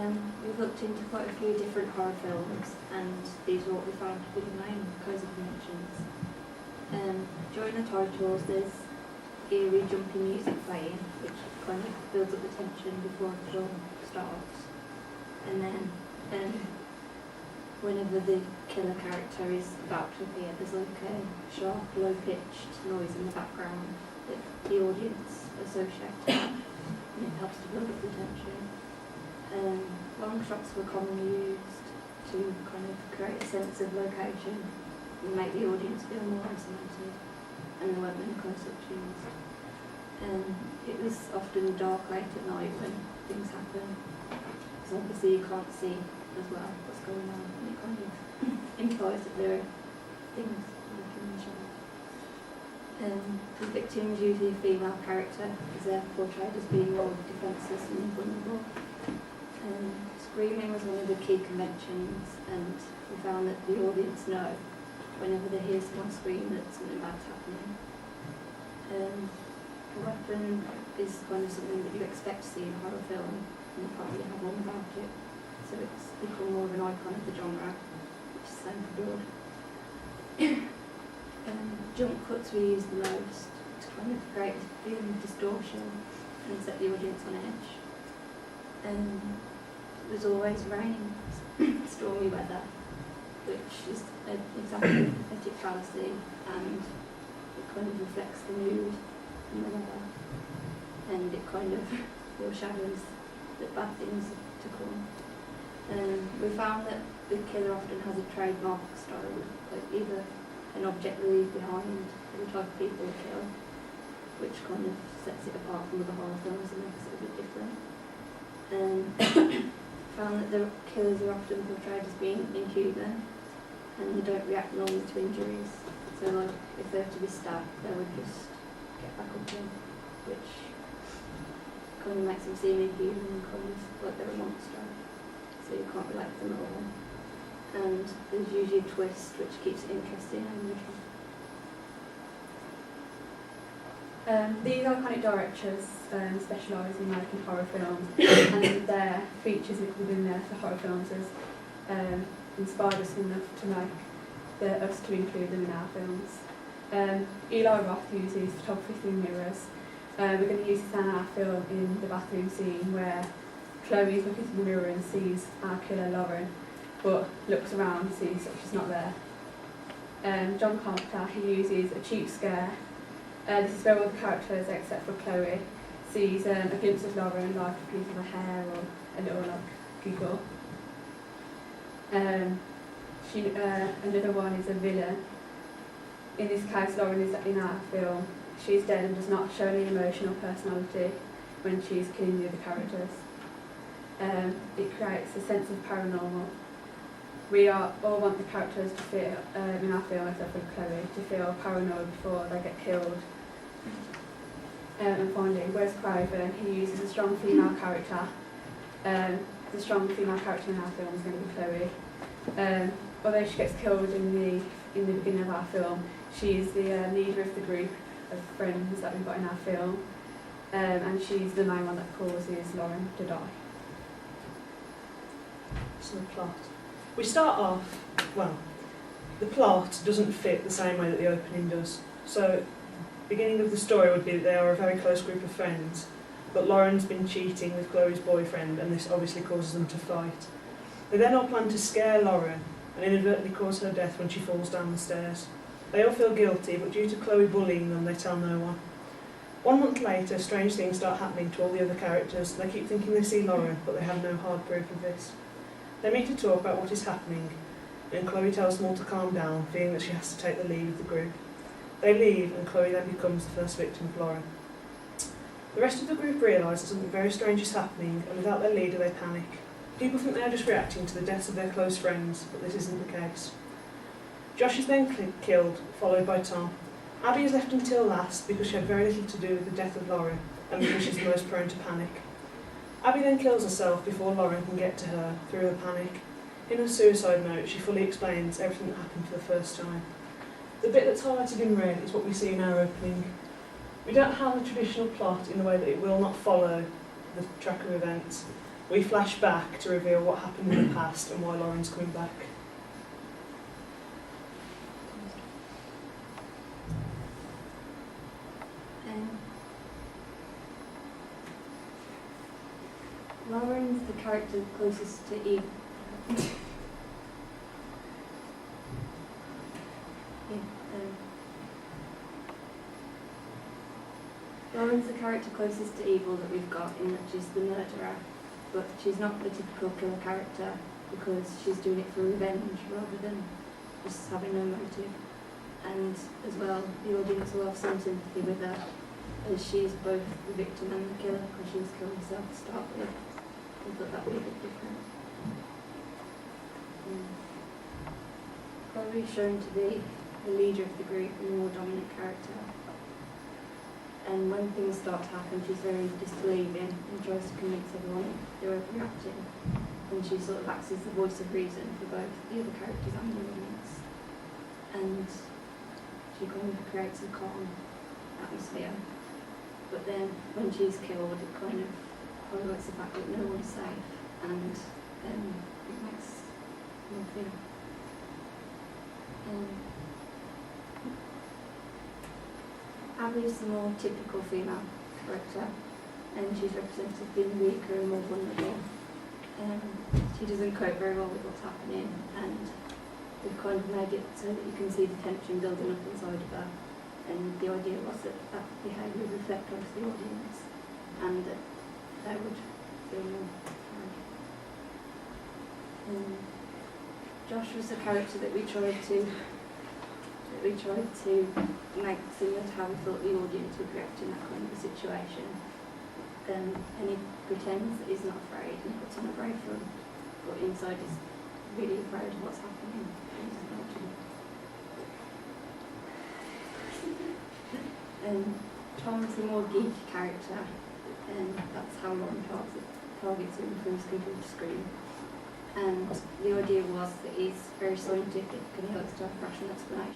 We've looked into quite a few different horror films, and these are what we found to be the main cause of conventions. During the titles, there's eerie, jumpy music playing, which kind of builds up the tension before the film starts. And then, whenever the killer character is about to appear, there's like a sharp, low-pitched noise in the background that the audience associates with, and it helps to build up the tension. Long shots were commonly used to kind of create a sense of location and make the audience feel more isolated, and there weren't many close-ups used. It was often dark late at night when things happen, because obviously you can't see as well what's going on, and it kind of implies that there are things looking in the shadows. The victim's usually a female character, because they're portrayed as being more defenceless and vulnerable. Screaming was one of the key conventions, and we found that the audience know whenever they hear someone scream that something bad's happening. A weapon is kind of something that you expect to see in a horror film, and you can't really have one without it, so it's become more of an icon of the genre, which is the same for blood. Jump cuts were used the most to kind of create a feeling of distortion and set the audience on edge. It was always raining, stormy weather, which is an example of prophetic fallacy, and it kind of reflects the mood and the weather, and it kind of foreshadows that bad things are to come. We found that the killer often has a trademark style, like either an object they leave behind or the type of people they kill, which kind of sets it apart from other horror films and makes it a bit different. Found that the killers are often portrayed as being inhuman, and they don't react normally to injuries. So, like, if they were to be stabbed, they would just get back up again, which kind of makes them seem inhuman and kind of like they're a monster. So you can't relate to them at all. And there's usually a twist which keeps it interesting and unusual. These iconic directors specialise in making horror films, and their features within there for horror films has inspired us enough to make us to include them in our films. Eli Roth uses photography through mirrors. We're going to use this in our film in the bathroom scene where Chloe is looking through the mirror and sees our killer Lauren, but looks around and sees that she's not there. John Carpenter, he uses a cheap scare. This is where all the characters, except for Chloe, sees a glimpse of Lauren, like a piece of her hair or a little giggle. Another one is a villain. In this case, Lauren is in our film. She's dead and does not show any emotional personality when she's killing the other characters. It creates a sense of paranormal. We all want the characters to feel, in our film, except for Chloe, to feel paranoid before they get killed. And finally, Wes Craven, he uses a strong female character. The strong female character in our film is going to be Chloe. Although she gets killed in the beginning of our film, she is the leader of the group of friends that we've got in our film, and she's the main one that causes Lauren to die. So the plot. We start off, well, the plot doesn't fit the same way that the opening does. So the beginning of the story would be that they are a very close group of friends, but Lauren's been cheating with Chloe's boyfriend, and this obviously causes them to fight. They then all plan to scare Lauren and inadvertently cause her death when she falls down the stairs. They all feel guilty, but due to Chloe bullying them, they tell no one. 1 month later, strange things start happening to all the other characters. They keep thinking they see Lauren, but they have no hard proof of this. They meet to talk about what is happening, and Chloe tells them all to calm down, feeling that she has to take the lead of the group. They leave, and Chloe then becomes the first victim of Lauren. The rest of the group realise that something very strange is happening, and without their leader they panic. People think they are just reacting to the deaths of their close friends, but this isn't the case. Josh is then killed, followed by Tom. Abby is left until last because she had very little to do with the death of Lauren, and because she's the most prone to panic. Abby then kills herself before Lauren can get to her through her panic. In her suicide note, she fully explains everything that happened for the first time. The bit that's highlighted in red is what we see in our opening. We don't have a traditional plot in the way that it will not follow the track of events. We flash back to reveal what happened in the past and why Lauren's coming back. Lauren's the character closest to Eve. Lauren's the character closest to evil that we've got, in that she's the murderer, but she's not the typical killer character because she's doing it for revenge rather than just having no motive. And as well, the audience will have some sympathy with her, as she's both the victim and the killer because she was killed herself to start with. I thought that would be a bit different. Probably shown to be the leader of the group and the more dominant character. And when things start to happen, she's very disbelieving and tries to convince everyone they're overreacting. And she sort of acts as the voice of reason for both the other characters and the audience. And she kind of creates a calm atmosphere. But then when she's killed, it kind of highlights the fact that no one's safe, and it makes more fear. Abby is the more typical female character, and she's represented as being weaker and more vulnerable. She doesn't cope very well with what's happening, and we've kind of made it so that you can see the tension building up inside of her. And the idea was that that behaviour would reflect onto the audience, and that they would feel more proud. Josh was the character that we tried to make similar to how we thought the audience would react in that kind of a situation. And he pretends that he's not afraid and puts on a brave front, but inside is really afraid of what's happening. And Tom's the more geeky character, and that's how Lauren targets him from his computer screen. And the idea was that he's very scientific and he likes to have rational explanation.